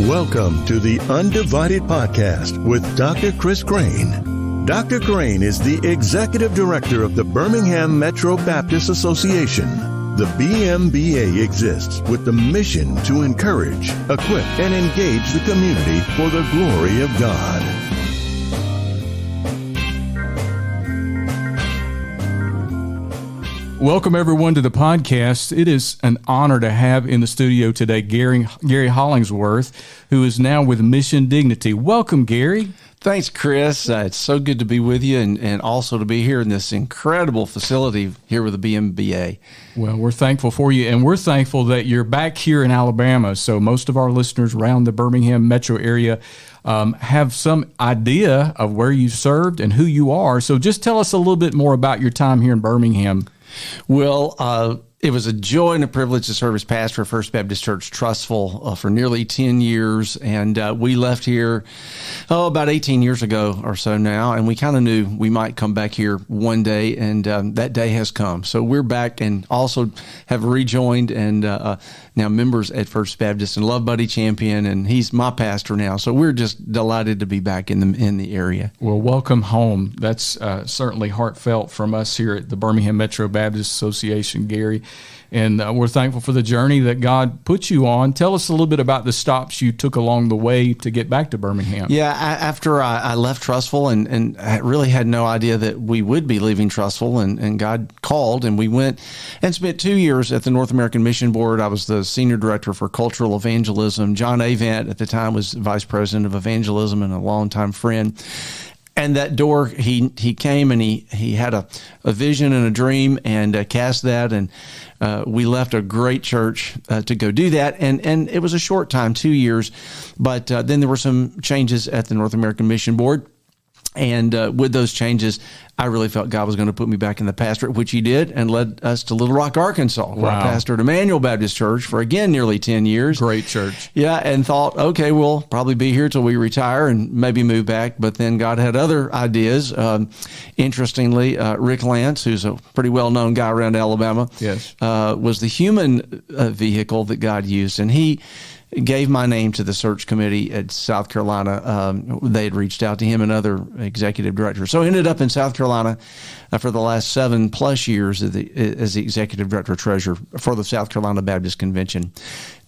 Welcome to the Undivided Podcast with Dr. Chris Crain. Dr. Crain is the Executive Director of the Birmingham Metro Baptist Association. The BMBA exists with the mission to encourage, equip, and engage the community for the glory of God. Welcome, everyone, to the podcast. It is an honor to have in the studio today Gary Hollingsworth, who is now with Mission Dignity. Welcome, Gary. Thanks, Chris. It's so good to be with you and also to be here in this incredible facility here with the BMBA. Well, we're thankful for you, and we're thankful that you're back here in Alabama. So most of our listeners around the Birmingham metro area have some idea of where you served and who you are. So just tell us a little bit more about your time here in Birmingham. Well, it was a joy and a privilege to serve as pastor of First Baptist Church, Trussville, for nearly 10 years. And we left here, about 18 years ago or so now. And we kind of knew we might come back here one day. And that day has come. So we're back and also have rejoined and now members at First Baptist and love Buddy Champion. And he's my pastor now. So we're just delighted to be back in the area. Well, welcome home. That's certainly heartfelt from us here at the Birmingham Metro Baptist Association, Gary. And we're thankful for the journey that God put you on. Tell us a little bit about the stops you took along the way to get back to Birmingham. Yeah, after I left Trussville and I really had no idea that we would be leaving Trussville, and God called, and we went and spent 2 years at the North American Mission Board. I was the Senior Director for Cultural Evangelism. John Avant at the time was Vice President of Evangelism and a longtime friend. And that door, he came and he had a vision and a dream and cast that, and we left a great church to go do that. And it was a short time, 2 years, but then there were some changes at the North American Mission Board. And with those changes, I really felt God was going to put me back in the pastorate, which he did, and led us to Little Rock, Arkansas, where I pastored Immanuel Baptist Church for, again, nearly 10 years. Great church. Yeah, and thought, okay, we'll probably be here till we retire and maybe move back. But then God had other ideas. Interestingly, Rick Lance, who's a pretty well-known guy around Alabama, yes, was the human vehicle that God used. And he gave my name to the search committee at South Carolina. They had reached out to him and other executive directors. So I ended up in South Carolina for the last 7+ years as the executive director treasurer for the South Carolina Baptist Convention.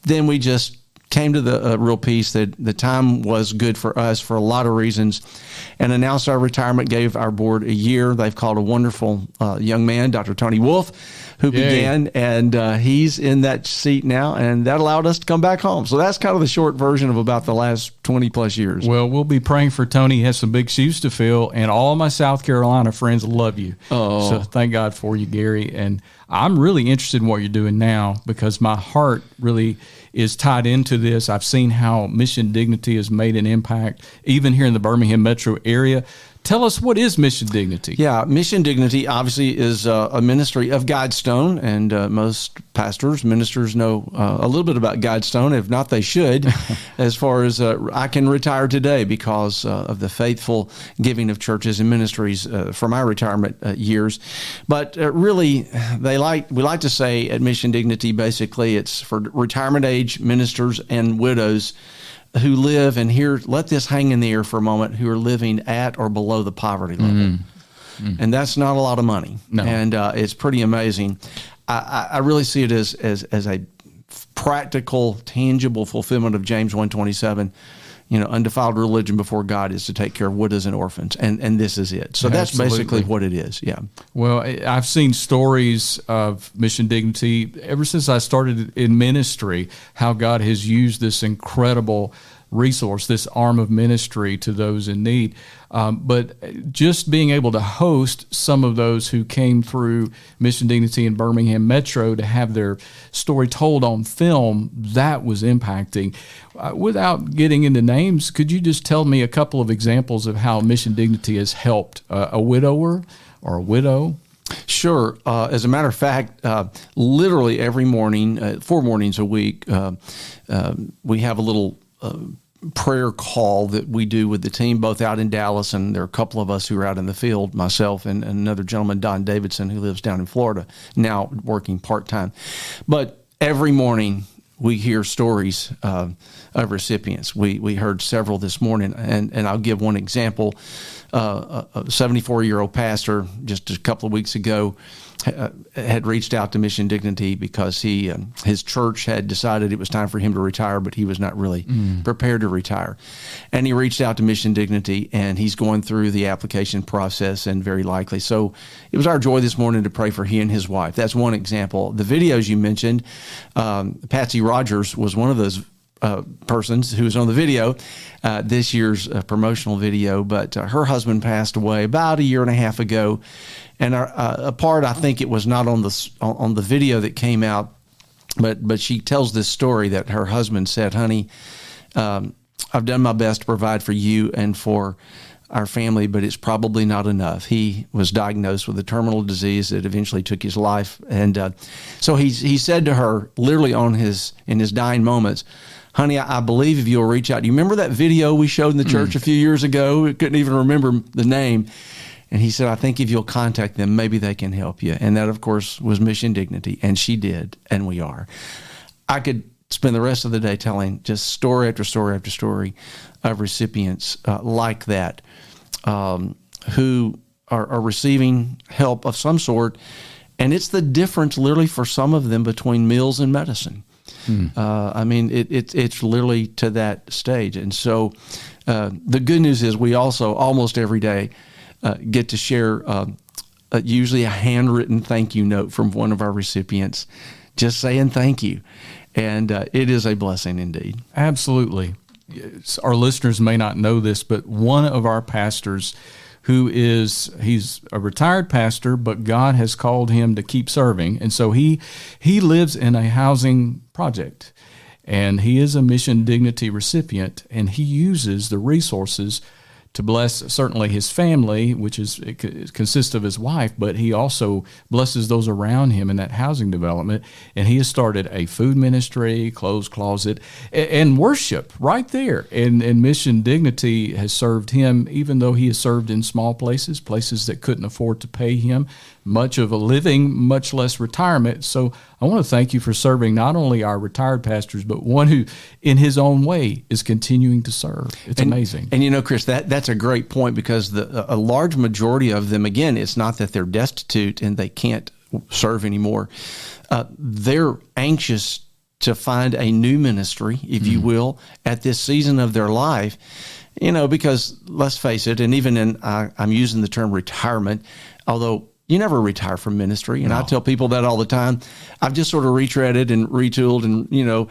Then we just came to the real peace that the time was good for us for a lot of reasons, and announced our retirement, gave our board a year. They've called a wonderful young man, Dr. Tony Wolf, who began, and he's in that seat now, and that allowed us to come back home. So that's kind of the short version of about the last 20+ years. Well, we'll be praying for Tony. He has some big shoes to fill, and all my South Carolina friends love you. Oh. So thank God for you, Gary. And I'm really interested in what you're doing now because my heart really is tied into this. I've seen how Mission Dignity has made an impact, even here in the Birmingham metro area. Tell us, what is Mission Dignity? Yeah, Mission Dignity obviously is a ministry of Guidestone, and most ministers know a little bit about Guidestone. If not, they should, as far as I can retire today because of the faithful giving of churches and ministries for my retirement years. But really, we like to say at Mission Dignity, basically, it's for retirement age ministers and widows who live, and here, let this hang in the air for a moment, who are living at or below the poverty level. And that's not a lot of money. No. And it's pretty amazing. I really see it as a practical, tangible fulfillment of James 1:27. Undefiled religion before God is to take care of widows and orphans. And this is it. So that's basically what it is. Yeah. Well, I've seen stories of Mission Dignity ever since I started in ministry, how God has used this incredible resource, this arm of ministry to those in need. But just being able to host some of those who came through Mission Dignity in Birmingham Metro to have their story told on film, that was impacting. Without getting into names, could you just tell me a couple of examples of how Mission Dignity has helped a widower or a widow? Sure. As a matter of fact, literally every morning, 4 mornings a week, we have a little prayer call that we do with the team, both out in Dallas, and there are a couple of us who are out in the field, myself and another gentleman, Don Davidson, who lives down in Florida, now working part-time. But every morning we hear stories of recipients. We heard several this morning, and I'll give one example. A 74-year-old pastor just a couple of weeks ago had reached out to Mission Dignity because his church had decided it was time for him to retire, but he was not really prepared to retire. And he reached out to Mission Dignity, and he's going through the application process, and very likely. So it was our joy this morning to pray for he and his wife. That's one example. The videos you mentioned, Patsy Rogers was one of those persons who was on the video, this year's promotional video, but her husband passed away about a year and a half ago. And a part, I think it was not on the video that came out, but she tells this story that her husband said, "Honey, I've done my best to provide for you and for our family, but it's probably not enough." He was diagnosed with a terminal disease that eventually took his life. And so he said to her, literally in his dying moments, "Honey, I believe if you'll reach out." Do you remember that video we showed in the church a few years ago? I couldn't even remember the name. And he said, "I think if you'll contact them, maybe they can help you." And that, of course, was Mission Dignity. And she did, and we are. I could spend the rest of the day telling just story after story after story of recipients like that who are receiving help of some sort. And it's the difference, literally, for some of them between meals and medicine. I mean, it's literally to that stage. And so the good news is we also almost every day get to share usually a handwritten thank you note from one of our recipients, just saying thank you. And it is a blessing indeed. Absolutely. Our listeners may not know this, but one of our pastors he's a retired pastor, but God has called him to keep serving. And so he lives in a housing project, and he is a Mission Dignity recipient, and he uses the resources to bless certainly his family, which consists of his wife, but he also blesses those around him in that housing development. And he has started a food ministry, clothes closet, and worship right there. And Mission Dignity has served him, even though he has served in small places that couldn't afford to pay him much of a living, much less retirement. So I want to thank you for serving not only our retired pastors, but one who, in his own way, is continuing to serve. It's amazing. And you know, Chris, that's a great point, because a large majority of them, again, it's not that they're destitute and they can't serve anymore. They're anxious to find a new ministry, if you will, at this season of their life. You know, because let's face it, and even I'm using the term retirement, although you never retire from ministry. And I tell people that all the time. I've just sort of retreaded and retooled and,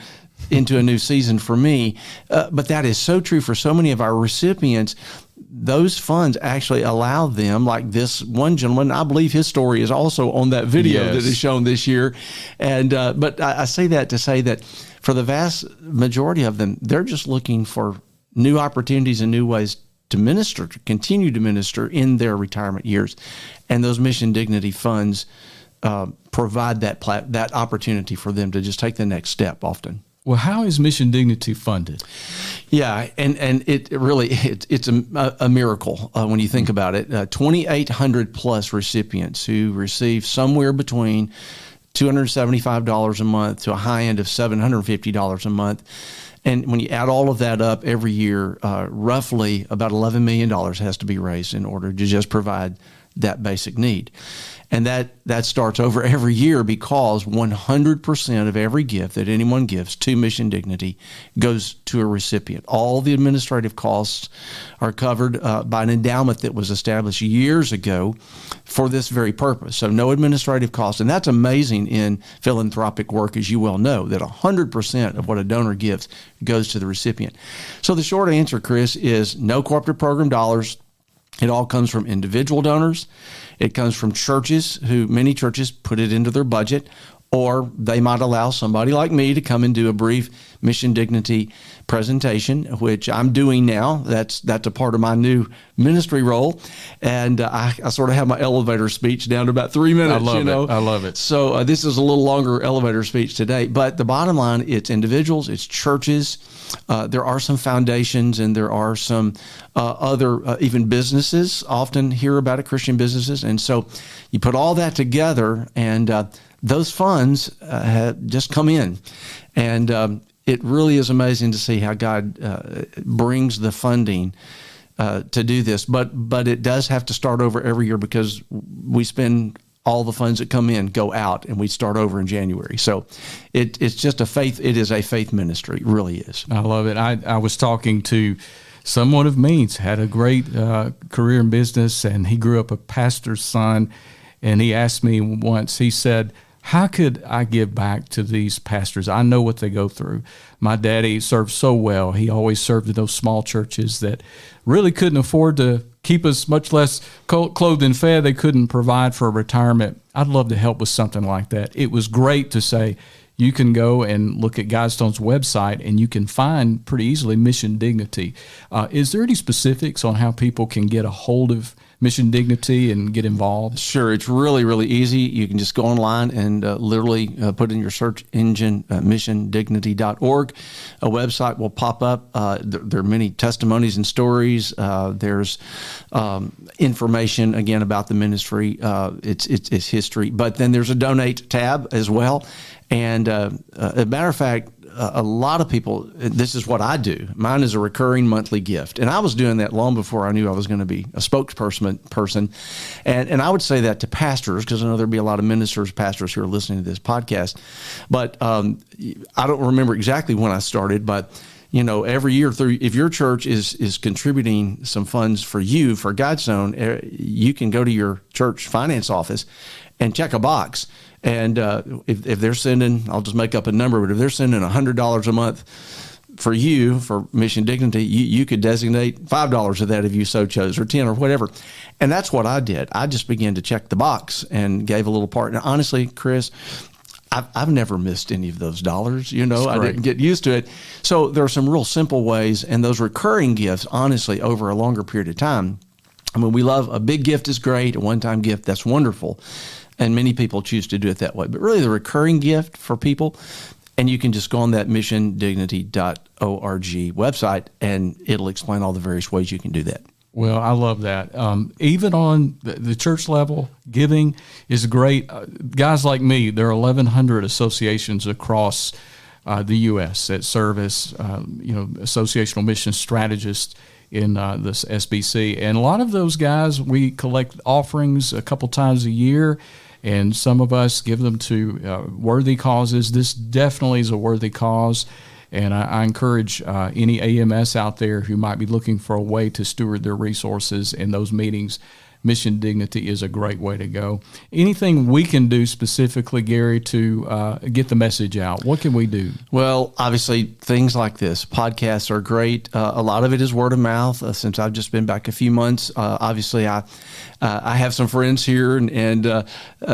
into a new season for me. But that is so true for so many of our recipients. Those funds actually allow them, like this one gentleman, I believe his story is also on that video that is shown this year. And but I say that to say that for the vast majority of them, they're just looking for new opportunities and new ways to minister, to continue to minister in their retirement years. And those Mission Dignity funds provide that opportunity for them to just take the next step often. Well, how is Mission Dignity funded? Yeah, and it really, it's a miracle when you think about it. 2,800 plus recipients who receive somewhere between $275 a month to a high end of $750 a month. And when you add all of that up every year, roughly about $11 million has to be raised in order to just provide that basic need. And that starts over every year, because 100% of every gift that anyone gives to Mission Dignity goes to a recipient. All the administrative costs are covered by an endowment that was established years ago for this very purpose. So no administrative costs. And that's amazing in philanthropic work, as you well know, that 100% of what a donor gives goes to the recipient. So the short answer, Chris, is no corporate program dollars. It all comes from individual donors. It comes from churches, many churches put it into their budget, or they might allow somebody like me to come and do a brief Mission Dignity presentation, which I'm doing now. That's a part of my new ministry role, and I sort of have my elevator speech down to about 3 minutes. I love it. So this is a little longer elevator speech today, but the bottom line, it's individuals, it's churches. There are some foundations, and there are some other even businesses. Often hear about it, Christian businesses, and so you put all that together, and those funds have just come in, and it really is amazing to see how God brings the funding to do this. But it does have to start over every year, because we spend all the funds that come in go out, and we start over in January. So it's just a faith. It is a faith ministry. It really is. I love it. I was talking to someone of means, had a great career in business, and he grew up a pastor's son. And he asked me once, he said, how could I give back to these pastors? I know what they go through. My daddy served so well. He always served in those small churches that really couldn't afford to keep us, much less clothed and fed. They couldn't provide for a retirement. I'd love to help with something like that. It was great to say, you can go and look at Guidestone's website, and you can find pretty easily Mission Dignity. Is there any specifics on how people can get a hold of Mission Dignity and get involved? Sure. It's really, really easy. You can just go online and literally put in your search engine, missiondignity.org. A website will pop up. There are many testimonies and stories. There's information, again, about the ministry, its history. But then there's a donate tab as well. And as a matter of fact, a lot of people, this is what I do. Mine is a recurring monthly gift. And I was doing that long before I knew I was going to be a spokesperson. And I would say that to pastors, because I know there'd be a lot of ministers, pastors who are listening to this podcast. But I don't remember exactly when I started, but every year if your church is contributing some funds for you, for Guidestone, you can go to your church finance office and check a box. And if they're sending, I'll just make up a number, but if they're sending $100 a month for you, for Mission Dignity, you could designate $5 of that if you so chose, or 10 or whatever. And that's what I did. I just began to check the box and gave a little part. And honestly, Chris, I've never missed any of those dollars. I didn't get used to it. So there are some real simple ways, and those recurring gifts, honestly, over a longer period of time. I mean, we love a big gift is great, a one-time gift, that's wonderful. And many people choose to do it that way. But really the recurring gift for people, and you can just go on that missiondignity.org website, and it'll explain all the various ways you can do that. Well, I love that. Even on the church level, giving is great. Guys like me, there are 1,100 associations across the U.S. that serve as, associational mission strategists in the SBC. And a lot of those guys, we collect offerings a couple times a year, and some of us give them to worthy causes. This definitely is a worthy cause. And I encourage any AMS out there who might be looking for a way to steward their resources in those meetings. Mission Dignity is a great way to go. Anything we can do specifically, Gary, to get the message out? What can we do? Well, obviously, things like this. Podcasts are great. A lot of it is word of mouth. Since I've just been back a few months, obviously, I have some friends here, and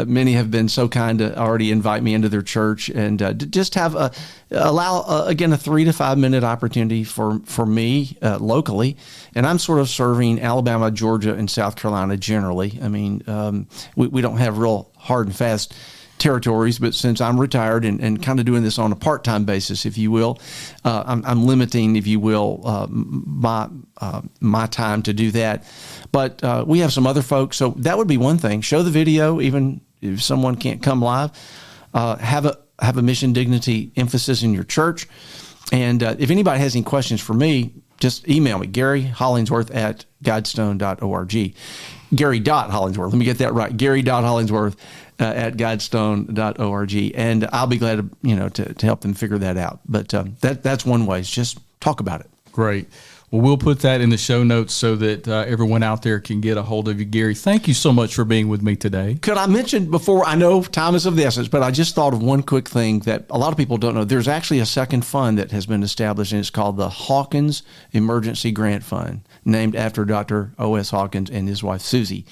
many have been so kind to already invite me into their church, and just have allow again a 3 to 5 minute opportunity for me locally. And I'm sort of serving Alabama, Georgia, and South Carolina generally. I mean, we don't have real hard and fast territories, but since I'm retired and kind of doing this on a part-time basis, if you will, I'm limiting, if you will, my time to do that. But we have some other folks, so that would be one thing. Show the video, even if someone can't come live. Have a Mission Dignity emphasis in your church. And if anybody has any questions for me, just email me, Gary Hollingsworth at guidestone.org. Gary.Hollingsworth. Let me get that right. Gary.Hollingsworth at guidestone.org. And I'll be glad to help them figure that out. But that's one way, is just talk about it. Great. Well, we'll put that in the show notes so that everyone out there can get a hold of you. Gary, thank you so much for being with me today. Could I mention before, I know time is of the essence, but I just thought of one quick thing that a lot of people don't know. There's actually a second fund that has been established, and it's called the Hawkins Emergency Grant Fund, named after Dr. O.S. Hawkins and his wife, Susie.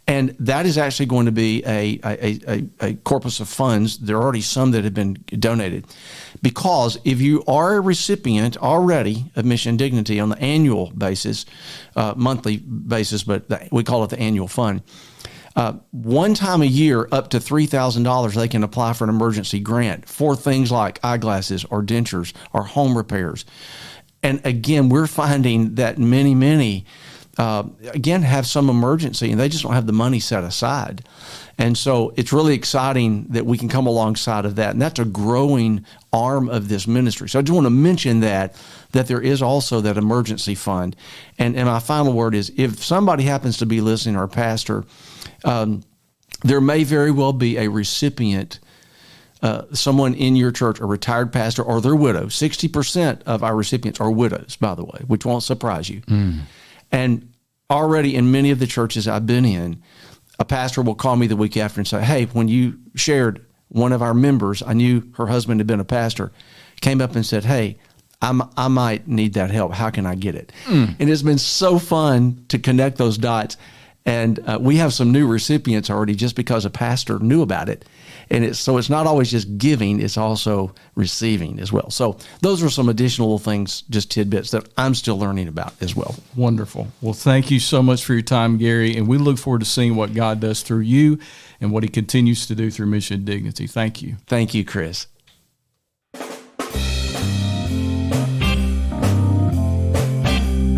And that is actually going to be a corpus of funds. There are already some that have been donated. Because if you are a recipient already of Mission Dignity on the annual basis, monthly basis, but we call it the annual fund, one time a year, up to $3,000, they can apply for an emergency grant for things like eyeglasses or dentures or home repairs. And again, we're finding that many, again, have some emergency and they just don't have the money set aside. And so it's really exciting that we can come alongside of that. And that's a growing arm of this ministry. So I just want to mention that there is also that emergency fund. And my final word is, if somebody happens to be listening, or a pastor, there may very well be a recipient, someone in your church, a retired pastor or their widow. 60% of our recipients are widows, by the way, which won't surprise you. And already in many of the churches I've been in, a pastor will call me the week after and say, hey, when you shared one of our members, I knew her husband had been a pastor, came up and said, hey, I might need that help. How can I get it? And it's been so fun to connect those dots. And we have some new recipients already just because a pastor knew about it. And it's not always just giving, it's also receiving as well. So those are some additional things, just tidbits that I'm still learning about as well. Wonderful. Well, thank you so much for your time, Gary. And we look forward to seeing what God does through you and what he continues to do through Mission Dignity. Thank you. Thank you, Chris.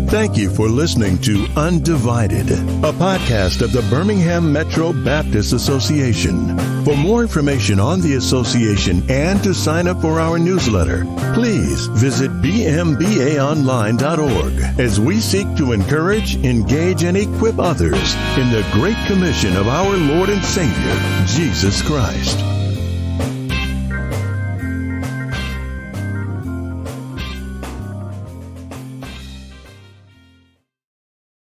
Thank you for listening to Undivided, a podcast of the Birmingham Metro Baptist Association. For more information on the association and to sign up for our newsletter, please visit bmbaonline.org as we seek to encourage, engage, and equip others in the Great Commission of our Lord and Savior, Jesus Christ.